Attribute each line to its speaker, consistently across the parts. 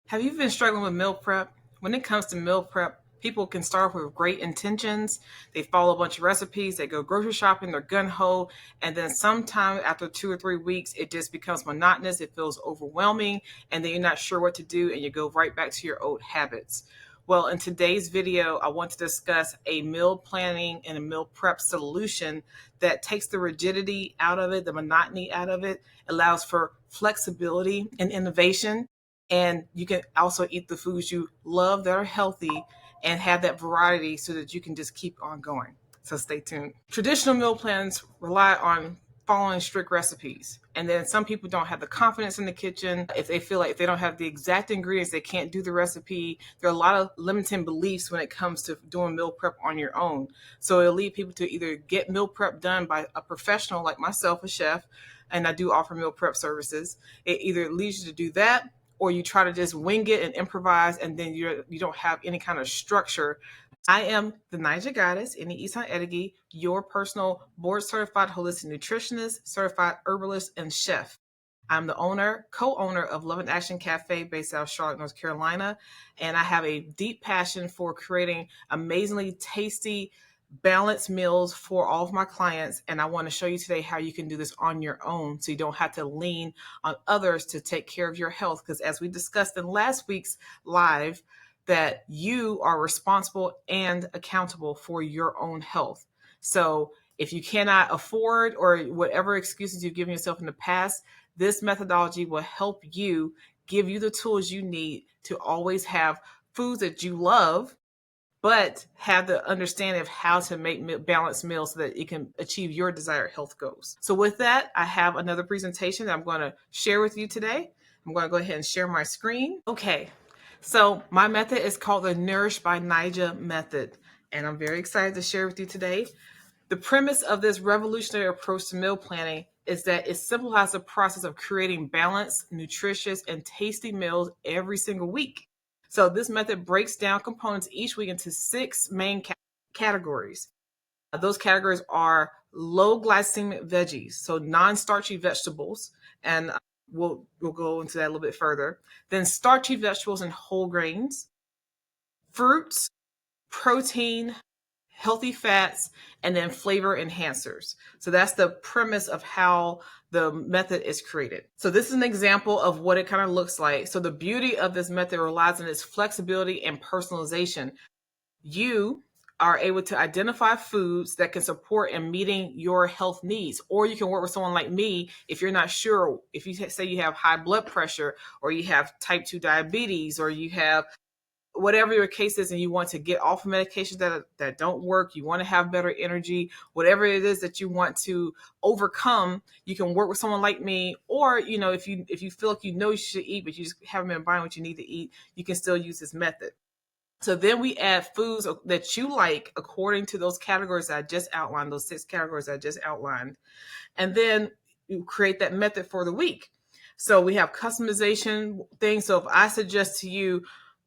Speaker 1: Have you been struggling with meal prep? When it comes to meal prep, people can start with great intentions. They follow a bunch of recipes, they go grocery shopping, they're gun ho, and then sometime after 2 or 3 weeks, it just becomes monotonous. It feels overwhelming, and then you're not sure what to do, and you go right back to your old habits. Well, in today's video, I want to discuss a meal planning and a meal prep solution that takes the rigidity out of it, the monotony out of it, allows for flexibility and innovation, and you can also eat the foods you love that are healthy and have that variety so that you can just keep on going. So stay tuned. Traditional meal plans rely on following strict recipes. And then some people don't have the confidence in the kitchen. If they feel like if they don't have the exact ingredients, they can't do the recipe. There are a lot of limiting beliefs when it comes to doing meal prep on your own. So it'll lead people to either get meal prep done by a professional like myself, a chef, and I do offer meal prep services. It either leads you to do that, or you try to just wing it and improvise, and then you don't have any kind of structure. I am the Naija Goddess, Ini Isan Edigi, your personal board certified holistic nutritionist, certified herbalist, and chef. I'm the co-owner of Love and Action Cafe based out of Charlotte, North Carolina, and I have a deep passion for creating amazingly tasty, balanced meals for all of my clients. And I want to show you today how you can do this on your own so you don't have to lean on others to take care of your health. Because as we discussed in last week's live, that you are responsible and accountable for your own health. So if you cannot afford or whatever excuses you've given yourself in the past, this methodology will help you, give you the tools you need to always have foods that you love, but have the understanding of how to make balanced meals so that you can achieve your desired health goals. So with that, I have another presentation that I'm going to share with you today. I'm going to go ahead and share my screen. Okay, so my method is called the Nourish by Nija method, and I'm very excited to share with you today. The premise of this revolutionary approach to meal planning is that it simplifies the process of creating balanced, nutritious, and tasty meals every single week. So this method breaks down components each week into 6 main categories. Those categories are low glycemic veggies, so non-starchy vegetables, and we'll go into that a little bit further. Then starchy vegetables and whole grains, fruits, protein, healthy fats, and then flavor enhancers. So that's the premise of how the method is created. So this is an example of what it kind of looks like. So the beauty of this method relies on its flexibility and personalization. You are able to identify foods that can support in meeting your health needs. Or you can work with someone like me if you're not sure, if you say you have high blood pressure, or you have type 2 diabetes, or you have whatever your case is, and you want to get off of medications that don't work, you want to have better energy, whatever it is that you want to overcome, you can work with someone like me. Or, if you feel like you should eat, but you just haven't been buying what you need to eat, you can still use this method. So then we add foods that you like according to those categories that I just outlined, those 6 categories I just outlined. And then you create that method for the week. So we have customization things. So if I suggest to you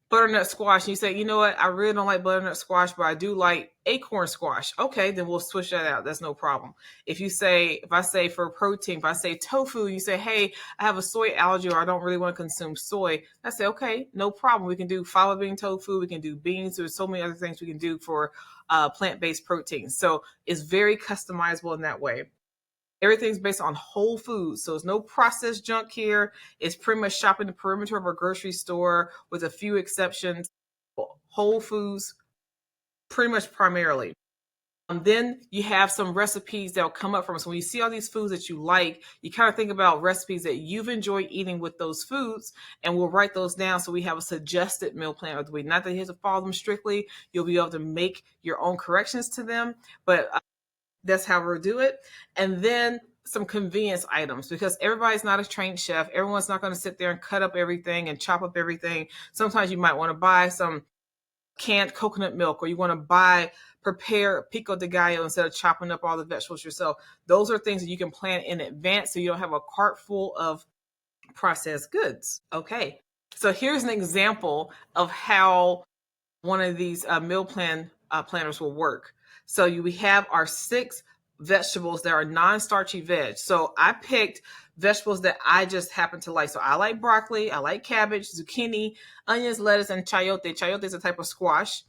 Speaker 1: butternut squash, and you say, you know what, I really don't like butternut squash, but I do like acorn squash. Okay, then we'll switch that out. That's no problem. If I say for protein, if I say tofu, you say, hey, I have a soy allergy, or I don't really want to consume soy. I say, okay, no problem. We can do fava bean tofu. We can do beans. There's so many other things we can do for plant-based proteins. So it's very customizable in that way. Everything's based on whole foods. So there's no processed junk here. It's pretty much shopping the perimeter of a grocery store with a few exceptions. Whole foods, pretty much primarily. Then you have some recipes that will come up from. So when you see all these foods that you like, you kind of think about recipes that you've enjoyed eating with those foods, and we'll write those down so we have a suggested meal plan of the week. Not that you have to follow them strictly. You'll be able to make your own corrections to them, but that's how we'll do it. And then some convenience items, because everybody's not a trained chef. Everyone's not going to sit there and cut up everything and chop up everything. Sometimes you might want to buy some canned coconut milk, or you want to prepare pico de gallo instead of chopping up all the vegetables yourself. Those are things that you can plan in advance so you don't have a cart full of processed goods. Okay, so here's an example of how one of these meal planners will work. So we have our 6 vegetables that are non-starchy veg. So I picked vegetables that I just happen to like. So I like broccoli, I like cabbage, zucchini, onions, lettuce, and chayote. Chayote is a type of squash.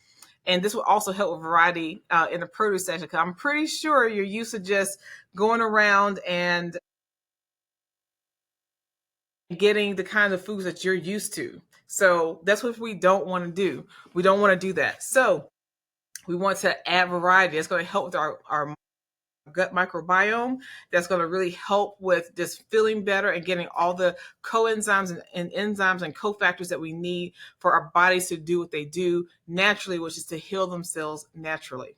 Speaker 1: And this will also help with variety in the produce section, because I'm pretty sure you're used to just going around and getting the kind of foods that you're used to. So that's what we don't want to do. We don't want to do that. So we want to add variety. It's going to help with our gut microbiome. That's going to really help with just feeling better and getting all the coenzymes and enzymes and cofactors that we need for our bodies to do what they do naturally, which is to heal themselves naturally.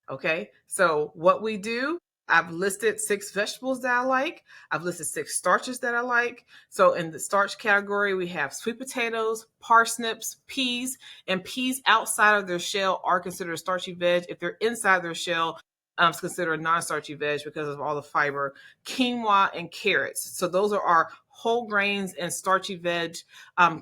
Speaker 1: Okay, so what we do, I've listed 6 vegetables that I like. I've listed 6 starches that I like. So in the starch category, we have sweet potatoes, parsnips, peas, and peas outside of their shell are considered a starchy veg. If they're inside their shell, it's considered a non-starchy veg because of all the fiber. Quinoa and carrots. So those are our whole grains and starchy veg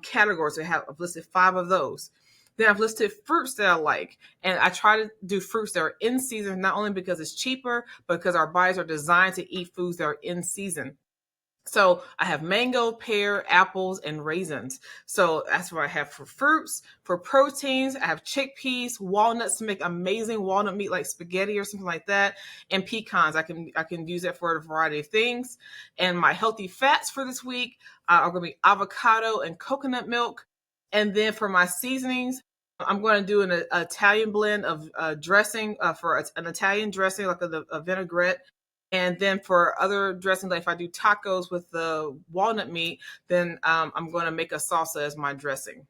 Speaker 1: categories. I've listed 5 of those. Then I've listed fruits that I like. And I try to do fruits that are in season, not only because it's cheaper, but because our bodies are designed to eat foods that are in season. So I have mango, pear, apples, and raisins. So that's what I have for fruits. For proteins, I have chickpeas, walnuts to make amazing walnut meat like spaghetti or something like that, and pecans. I can use that for a variety of things. And my healthy fats for this week are going to be avocado and coconut milk. And then for my seasonings, I'm going to do an Italian blend of dressing for an Italian dressing, like a vinaigrette. And then for other dressings, like if I do tacos with the walnut meat, then I'm going to make a salsa as my dressing.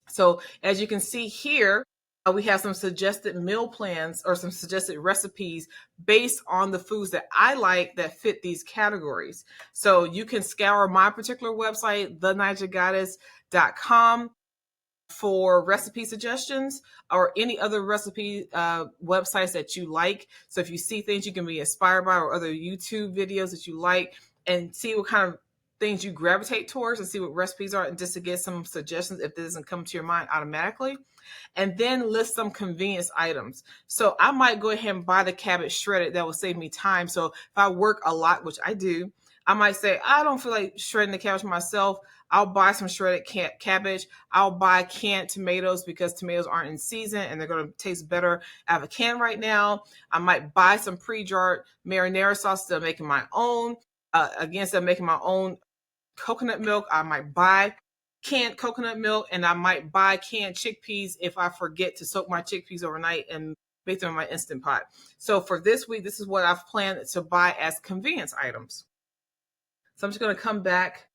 Speaker 1: So as you can see here, we have some suggested meal plans or some suggested recipes based on the foods that I like that fit these categories. So you can scour my particular website, thenaijagoddess.com, for recipe suggestions or any other recipe websites that you like. So if you see things you can be inspired by or other YouTube videos that you like, and see what kind of things you gravitate towards and see what recipes are, and just to get some suggestions if this doesn't come to your mind automatically. And then list some convenience items. So I might go ahead and buy the cabbage shredded. That will save me time. So if I work a lot, which I do, I might say, I don't feel like shredding the cabbage myself. I'll buy some shredded cabbage. I'll buy canned tomatoes because tomatoes aren't in season and they're going to taste better out of a can right now. I might buy some pre-jarred marinara sauce instead of making my own. Instead of making my own coconut milk, I might buy canned coconut milk, and I might buy canned chickpeas if I forget to soak my chickpeas overnight and make them in my Instant Pot. So for this week, this is what I've planned to buy as convenience items. So I'm just going to come back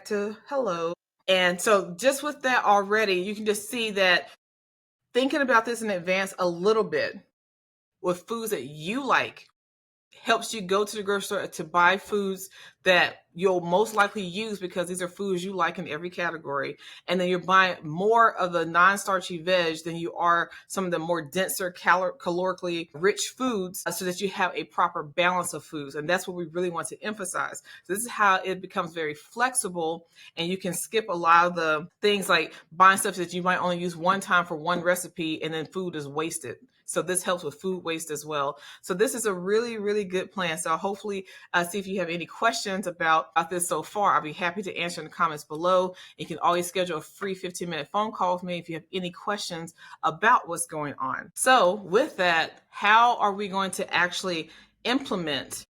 Speaker 1: to hello. And so just with that already, you can just see that thinking about this in advance a little bit with foods that you like helps you go to the grocery store to buy foods that you'll most likely use because these are foods you like in every category. And then you're buying more of the non-starchy veg than you are some of the more denser calorically rich foods, so that you have a proper balance of foods. And that's what we really want to emphasize. So this is how it becomes very flexible, and you can skip a lot of the things like buying stuff that you might only use one time for one recipe and then food is wasted. So this helps with food waste as well. So this is a really, really good plan. So hopefully see if you have any questions about this so far. I'll be happy to answer in the comments below. You can always schedule a free 15-minute phone call with me if you have any questions about what's going on. So with that, how are we going to actually implement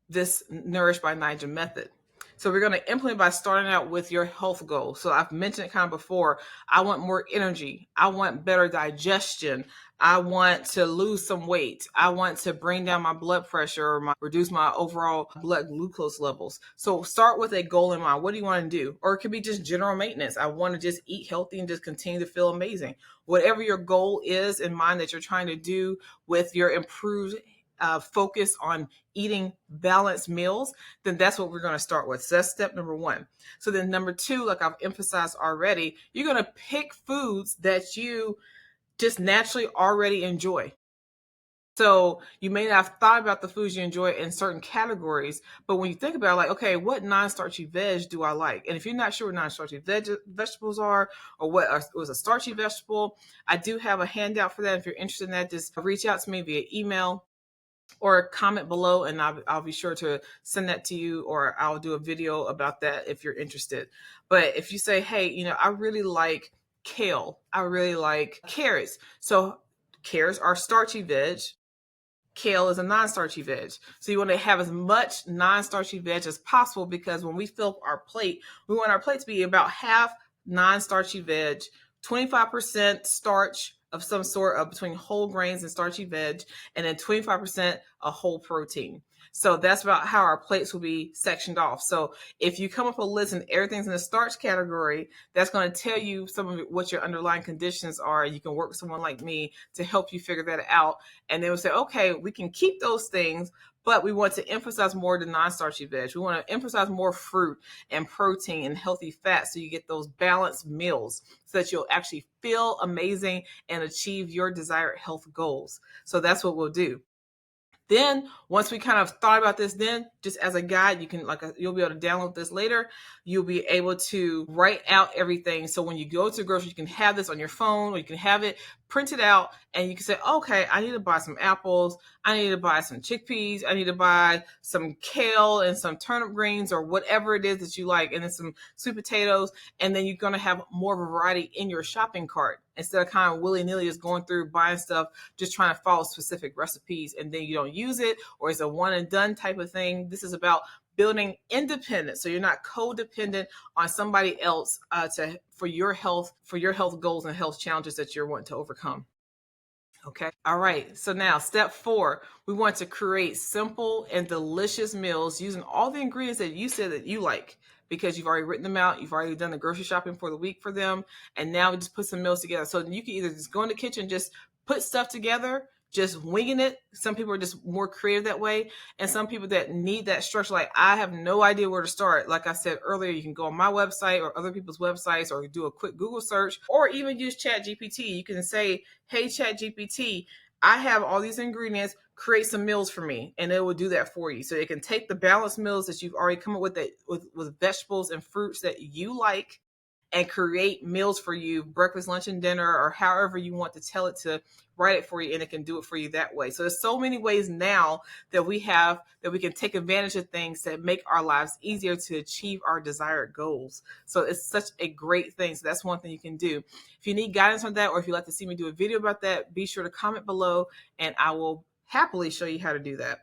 Speaker 1: this Nourish by Nija method? So we're going to implement by starting out with your health goals. So I've mentioned it kind of before. I want more energy. I want better digestion. I want to lose some weight. I want to bring down my blood pressure or reduce my overall blood glucose levels. So start with a goal in mind. What do you want to do? Or it could be just general maintenance. I want to just eat healthy and just continue to feel amazing. Whatever your goal is in mind that you're trying to do with your improved focus on eating balanced meals, then that's what we're going to start with. So that's step number 1. So then number 2, like I've emphasized already, you're going to pick foods that you just naturally already enjoy. So you may not have thought about the foods you enjoy in certain categories, but when you think about it, like, okay, what non-starchy veg do I like? And if you're not sure what non-starchy vegetables are, or was a starchy vegetable, I do have a handout for that. If you're interested in that, just reach out to me via email or comment below, and I'll be sure to send that to you, or I'll do a video about that if you're interested. But if you say, hey, I really like kale, I really like carrots. So carrots are starchy veg, kale is a non-starchy veg. So you want to have as much non-starchy veg as possible, because when we fill up our plate, we want our plate to be about half non-starchy veg, 25% starch of some sort, of between whole grains and starchy veg, and then 25% a whole protein. So that's about how our plates will be sectioned off. So if you come up with a list and everything's in the starch category, that's going to tell you some of what your underlying conditions are. You can work with someone like me to help you figure that out. And then we'll say, okay, we can keep those things, but we want to emphasize more the non-starchy veg. We want to emphasize more fruit and protein and healthy fats, so you get those balanced meals so that you'll actually feel amazing and achieve your desired health goals. So that's what we'll do. Then once we kind of thought about this, then just as a guide, you can you'll be able to download this later. You'll be able to write out everything. So when you go to the grocery, you can have this on your phone, or you can have it printed out, and you can say, okay, I need to buy some apples. I need to buy some chickpeas. I need to buy some kale and some turnip greens, or whatever it is that you like, and then some sweet potatoes. And then you're going to have more variety in your shopping cart, instead of kind of willy-nilly just going through buying stuff, just trying to follow specific recipes, and then you don't use it, or it's a one and done type of thing. This is about building independence, so you're not codependent on somebody else for your health goals and health challenges that you're wanting to overcome. Okay. All right. So now step 4, we want to create simple and delicious meals using all the ingredients that you said that you like, because you've already written them out. You've already done the grocery shopping for the week for them. And now we just put some meals together. So you can either just go in the kitchen, just put stuff together, just winging it. Some people are just more creative that way. And some people that need that structure, like, I have no idea where to start. Like I said earlier, you can go on my website or other people's websites, or do a quick Google search, or even use ChatGPT. You can say, hey, ChatGPT, I have all these ingredients, create some meals for me, and it will do that for you. So it can take the balanced meals that you've already come up with, with vegetables and fruits that you like, and create meals for you, breakfast, lunch, and dinner, or however you want to tell it to write it for you, and it can do it for you that way. So there's so many ways now that we can take advantage of things that make our lives easier to achieve our desired goals. So it's such a great thing. So that's one thing you can do. If you need guidance on that, or if you'd like to see me do a video about that, be sure to comment below, and I will happily show you how to do that.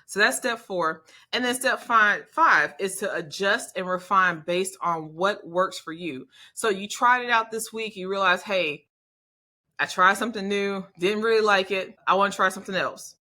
Speaker 1: So that's step 4. And then step five is to adjust and refine based on what works for you. So you tried it out this week. You realize, hey, I tried something new, didn't really like it. I want to try something else.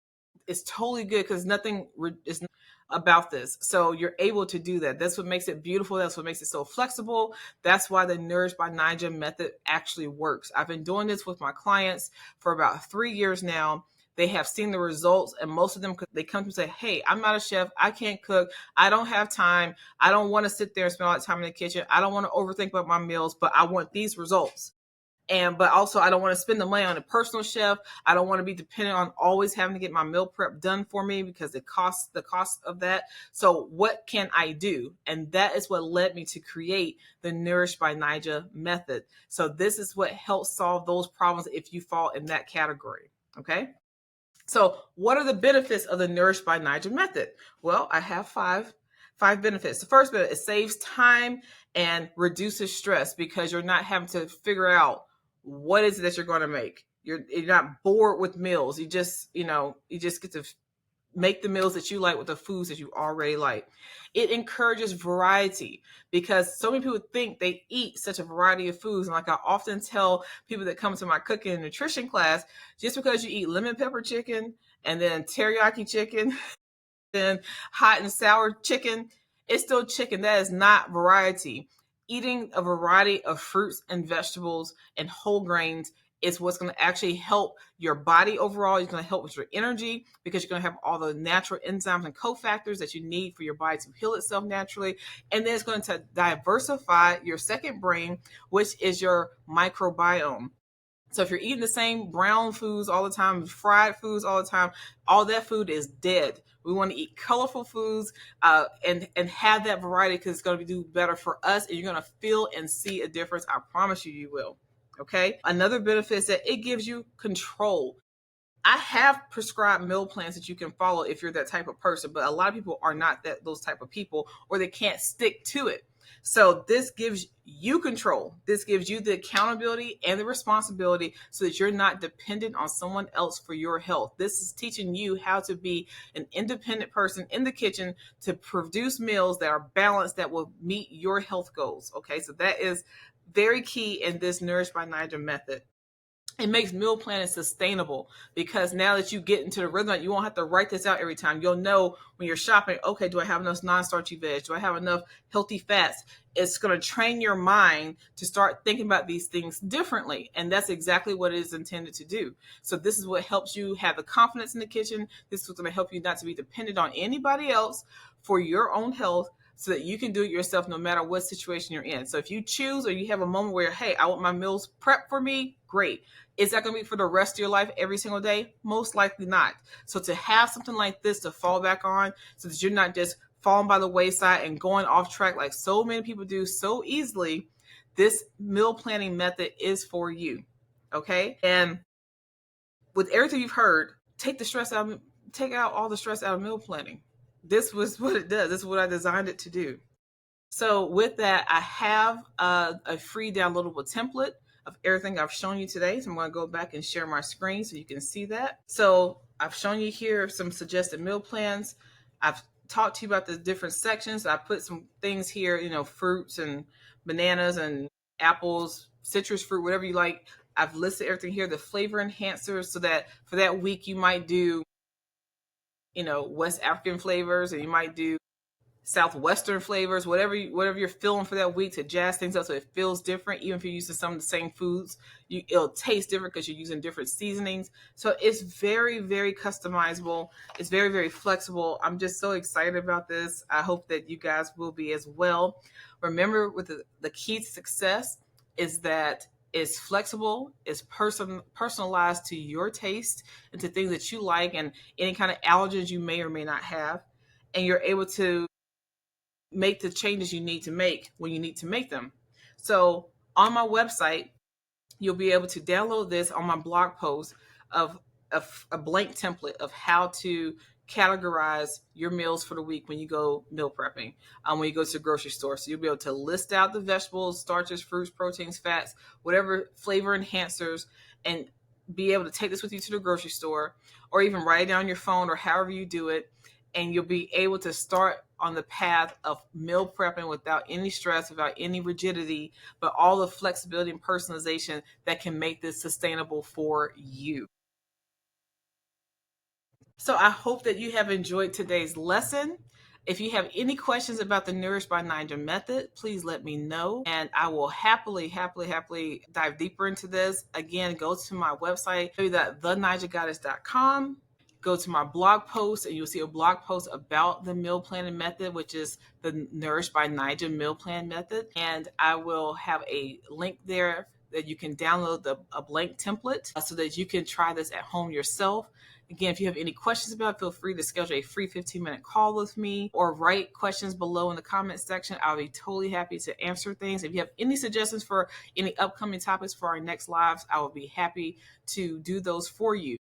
Speaker 1: It's totally good, because nothing is about this. So you're able to do that. That's what makes it beautiful. That's what makes it so flexible. That's why the Nourish by Nija method actually works. I've been doing this with my clients for about 3 years now. They have seen the results, and most of them, they come to say, hey, I'm not a chef. I can't cook. I don't have time. I don't want to sit there and spend all that time in the kitchen. I don't want to overthink about my meals, but I want these results. But also, I don't want to spend the money on a personal chef. I don't want to be dependent on always having to get my meal prep done for me, because the cost of that. So what can I do? And that is what led me to create the Nourish by Nija method. So this is what helps solve those problems if you fall in that category. Okay. So what are the benefits of the Nourish by Nija method? Well, I have five benefits. The first benefit, it saves time and reduces stress, because you're not having to figure out what is it that you're going to make. You're not bored with meals. You just get to make the meals that you like with the foods that you already like. It encourages variety, because so many people think they eat such a variety of foods. And like I often tell people that come to my cooking and nutrition class, just because you eat lemon pepper chicken and then teriyaki chicken, then hot and sour chicken, it's still chicken. That is not variety. Eating a variety of fruits and vegetables and whole grains is what's going to actually help your body overall. It's going to help with your energy, because you're going to have all the natural enzymes and cofactors that you need for your body to heal itself naturally. And then it's going to diversify your second brain, which is your microbiome. So if you're eating the same brown foods all the time, fried foods all the time, all that food is dead. We want to eat colorful foods, and have that variety, because it's going to do better for us, and you're going to feel and see a difference. I promise you, you will. Okay. Another benefit is that it gives you control. I have prescribed meal plans that you can follow if you're that type of person, but a lot of people are not those type of people, or they can't stick to it. So this gives you control. This gives you the accountability and the responsibility, so that you're not dependent on someone else for your health. This is teaching you how to be an independent person in the kitchen to produce meals that are balanced, that will meet your health goals. Okay, so that is very key in this Nourish by Nija method. It makes meal planning sustainable, because now that you get into the rhythm, you won't have to write this out every time. You'll know when you're shopping, okay, do I have enough non-starchy veg? Do I have enough healthy fats? It's going to train your mind to start thinking about these things differently. And that's exactly what it is intended to do. So this is what helps you have the confidence in the kitchen. This is what's going to help you not to be dependent on anybody else for your own health, so that you can do it yourself no matter what situation you're in. So if you choose, or you have a moment where, hey, I want my meals prepped for me, great. Is that going to be for the rest of your life every single day? Most likely not. So to have something like this to fall back on, so that you're not just falling by the wayside and going off track like so many people do so easily, this meal planning method is for you. Okay? And with everything you've heard, take out all the stress out of meal planning. This was what it does. This is what I designed it to do. So with that, I have a free downloadable template of everything I've shown you today. So I'm going to go back and share my screen so you can see that. So I've shown you here some suggested meal plans. I've talked to you about the different sections. I put some things here, fruits and bananas and apples, citrus fruit, whatever you like. I've listed everything here, the flavor enhancers, so that for that week you might do, West African flavors, and you might do Southwestern flavors, whatever you're feeling for that week, to jazz things up so it feels different. Even if you're using some of the same foods, it'll taste different because you're using different seasonings. So it's very, very customizable. It's very, very flexible. I'm just so excited about this. I hope that you guys will be as well. Remember, with the key to success is that it's flexible, it's personalized to your taste and to things that you like, and any kind of allergens you may or may not have. And you're able to make the changes you need to make when you need to make them. So on my website, you'll be able to download this on my blog post of a blank template of how to categorize your meals for the week when you go meal prepping, when you go to the grocery store. So you'll be able to list out the vegetables, starches, fruits, proteins, fats, whatever flavor enhancers, and be able to take this with you to the grocery store, or even write it down on your phone, or however you do it. And you'll be able to start on the path of meal prepping without any stress, without any rigidity, but all the flexibility and personalization that can make this sustainable for you. So I hope that you have enjoyed today's lesson. If you have any questions about the Nourish by Nija method, please let me know, and I will happily dive deeper into this. Again, go to my website, www.thenaijagoddess.com. Go to my blog post, and you'll see a blog post about the meal planning method, which is the Nourish by Nija meal plan method. And I will have a link there that you can download a blank template so that you can try this at home yourself. Again, if you have any questions about it, feel free to schedule a free 15-minute call with me, or write questions below in the comment section. I'll be totally happy to answer things. If you have any suggestions for any upcoming topics for our next lives, I will be happy to do those for you.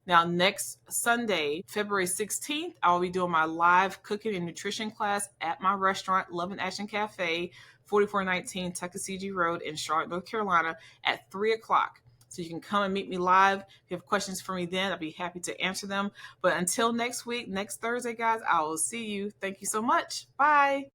Speaker 1: Now, next Sunday, February 16th, I'll be doing my live cooking and nutrition class at my restaurant, Love and Action Cafe, 4419 Tuckasegee Road in Charlotte, North Carolina, at 3 o'clock. So you can come and meet me live. If you have questions for me then, I'll be happy to answer them. But until next week, next Thursday, guys, I will see you. Thank you so much. Bye.